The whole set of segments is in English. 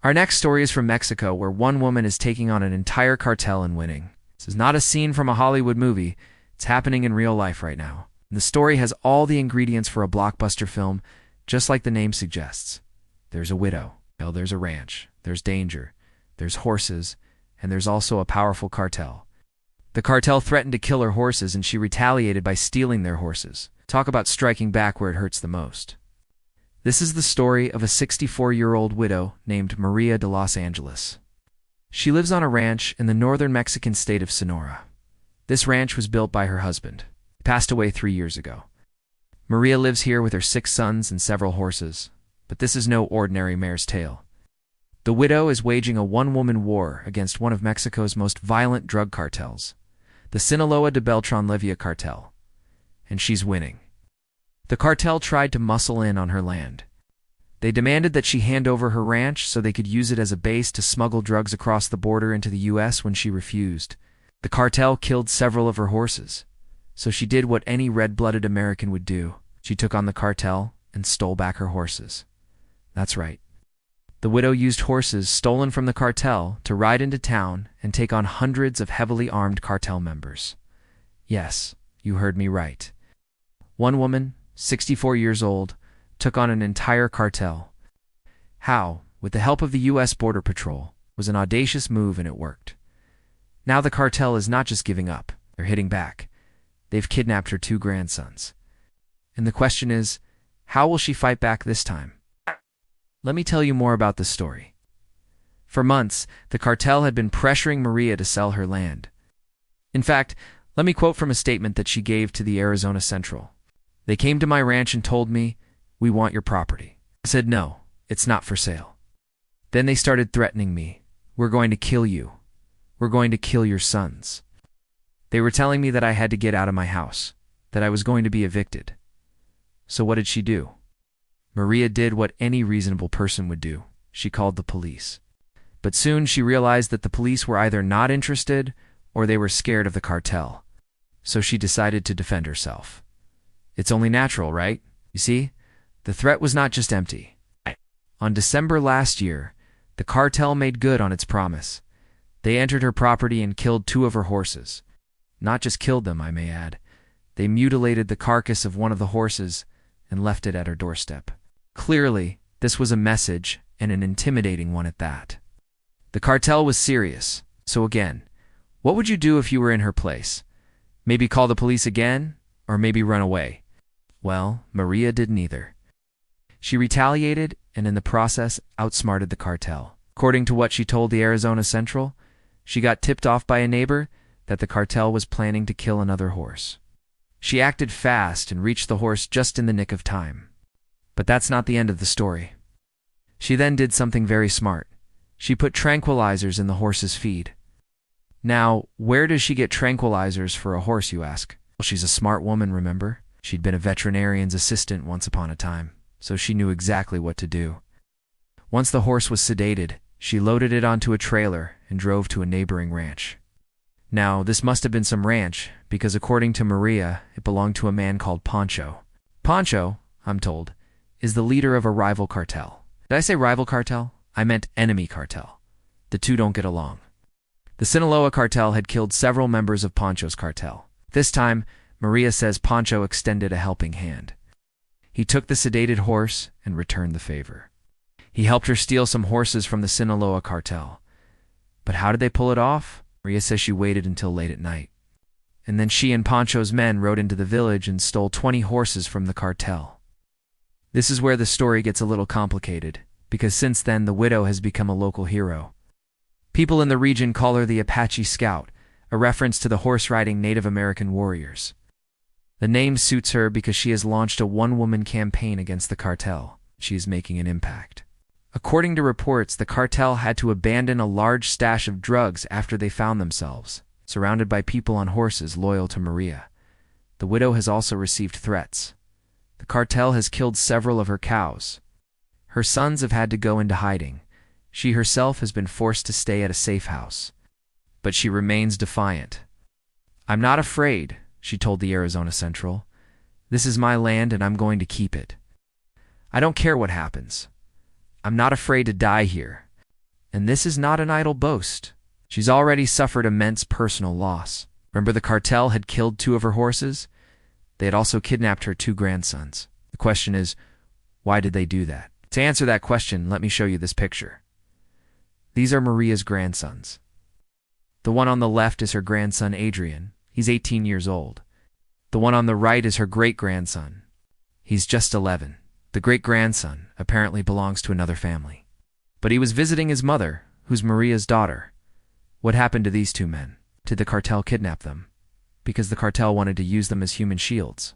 Our next story is from Mexico, where one woman is taking on an entire cartel and winning. This is not a scene from a Hollywood movie. It's happening in real life right now. And the story has all the ingredients for a blockbuster film, just like the name suggests. There's a widow. Well, there's a ranch. There's danger. There's horses. And there's also a powerful cartel. The cartel threatened to kill her horses, and she retaliated by stealing their horses. Talk about striking back where it hurts the most. This is the story of a 64-year-old widow named Maria de Los Angeles. She lives on a ranch in the northern Mexican state of Sonora. This ranch was built by her husband. He passed away 3 years ago. Maria lives here with her 6 sons and several horses. But this is no ordinary mare's tale. The widow is waging a one-woman war against one of Mexico's most violent drug cartels, the Sinaloa de Beltran-Leyva cartel. And she's winning. The cartel tried to muscle in on her land. They demanded that she hand over her ranch so they could use it as a base to smuggle drugs across the border into the U.S. When she refused, the cartel killed several of her horses. So she did what any red-blooded American would do. She took on the cartel and stole back her horses. That's right. The widow used horses stolen from the cartel to ride into town and take on hundreds of heavily armed cartel members. Yes, you heard me right. One woman, 64 years old, took on an entire cartel. How, with the help of the U.S. Border Patrol, was an audacious move, and it worked. Now the cartel is not just giving up, they're hitting back. They've kidnapped her 2 grandsons. And the question is, how will she fight back this time? Let me tell you more about this story. For months, the cartel had been pressuring Maria to sell her land. In fact, let me quote from a statement that she gave to the Arizona Central. They came to my ranch and told me, "We want your property." I said, "No, it's not for sale." Then they started threatening me. "We're going to kill you. We're going to kill your sons." They were telling me that I had to get out of my house, that I was going to be evicted. So what did she do? Maria did what any reasonable person would do. She called the police. But soon she realized that the police were either not interested or they were scared of the cartel. So she decided to defend herself. It's only natural, right? You see, the threat was not just empty. On December last year, the cartel made good on its promise. They entered her property and killed 2 of her horses. Not just killed them, I may add. They mutilated the carcass of one of the horses and left it at her doorstep. Clearly, this was a message, and an intimidating one at that. The cartel was serious. So again, what would you do if you were in her place? Maybe call the police again, or maybe run away? Well, Maria did neither. She retaliated and in the process outsmarted the cartel. According to what she told the Arizona Central, she got tipped off by a neighbor that the cartel was planning to kill another horse. She acted fast and reached the horse just in the nick of time. But that's not the end of the story. She then did something very smart. She put tranquilizers in the horse's feed. Now, where does she get tranquilizers for a horse, you ask? Well, she's a smart woman, remember? She'd been a veterinarian's assistant once upon a time, so she knew exactly what to do. Once the horse was sedated, she loaded it onto a trailer and drove to a neighboring ranch. Now, this must have been some ranch, because according to Maria, it belonged to a man called Pancho. Pancho, I'm told, is the leader of a rival cartel. Did I say rival cartel? I meant enemy cartel. The two don't get along. The Sinaloa cartel had killed several members of Pancho's cartel. This time, Maria says Pancho extended a helping hand. He took the sedated horse and returned the favor. He helped her steal some horses from the Sinaloa cartel. But how did they pull it off? Maria says she waited until late at night. And then she and Pancho's men rode into the village and stole 20 horses from the cartel. This is where the story gets a little complicated, because since then the widow has become a local hero. People in the region call her the Apache Scout, a reference to the horse-riding Native American warriors. The name suits her because she has launched a one-woman campaign against the cartel. She is making an impact. According to reports, the cartel had to abandon a large stash of drugs after they found themselves surrounded by people on horses loyal to Maria. The widow has also received threats. The cartel has killed several of her cows. Her sons have had to go into hiding. She herself has been forced to stay at a safe house. But she remains defiant. "I'm not afraid," she told the Arizona Central. "This is my land and I'm going to keep it. I don't care what happens. I'm not afraid to die here." And this is not an idle boast. She's already suffered immense personal loss. Remember, the cartel had killed 2 of her horses? They had also kidnapped her 2 grandsons. The question is, why did they do that? To answer that question, let me show you this picture. These are Maria's grandsons. The one on the left is her grandson Adrian. He's 18 years old. The one on the right is her great-grandson. He's just 11. The great-grandson apparently belongs to another family. But he was visiting his mother, who's Maria's daughter. What happened to these 2 men? Did the cartel kidnap them? Because the cartel wanted to use them as human shields.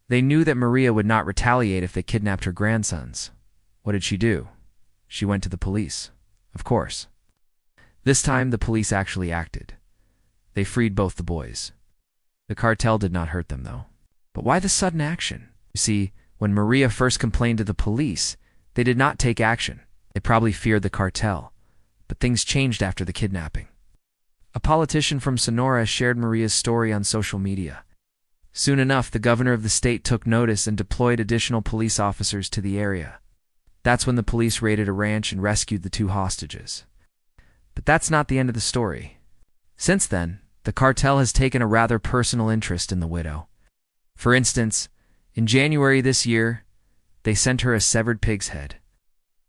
They knew that Maria would not retaliate if they kidnapped her grandsons. What did she do? She went to the police. Of course. This time, the police actually acted. They freed both the boys. The cartel did not hurt them, though. But why the sudden action? You see, when Maria first complained to the police, they did not take action. They probably feared the cartel. But things changed after the kidnapping. A politician from Sonora shared Maria's story on social media. Soon enough, the governor of the state took notice and deployed additional police officers to the area. That's when the police raided a ranch and rescued the 2 hostages. But that's not the end of the story. Since then, the cartel has taken a rather personal interest in the widow. For instance, in January this year, they sent her a severed pig's head.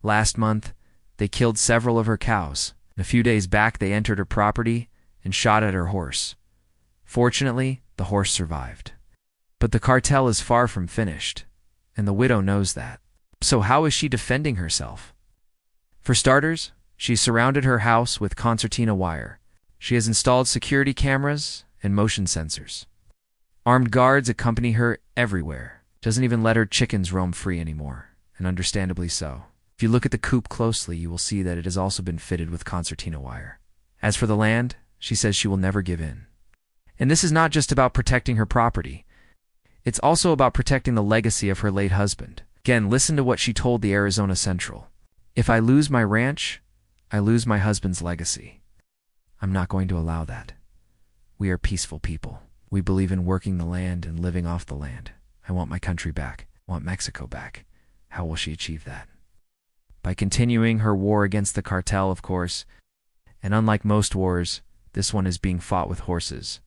Last month, they killed several of her cows. A few days back, they entered her property and shot at her horse. Fortunately, the horse survived. But the cartel is far from finished, and the widow knows that. So how is she defending herself? For starters, she surrounded her house with concertina wire. She has installed security cameras and motion sensors. Armed guards accompany her everywhere. Doesn't even let her chickens roam free anymore, and understandably so. If you look at the coop closely, you will see that it has also been fitted with concertina wire. As for the land, she says she will never give in. And this is not just about protecting her property. It's also about protecting the legacy of her late husband. Again, listen to what she told the Arizona Central. If I lose my ranch, I lose my husband's legacy. I'm not going to allow that. We are peaceful people. We believe in working the land and living off the land. I want my country back. I want Mexico back. How will she achieve that? By continuing her war against the cartel, of course. And unlike most wars, this one is being fought with horses.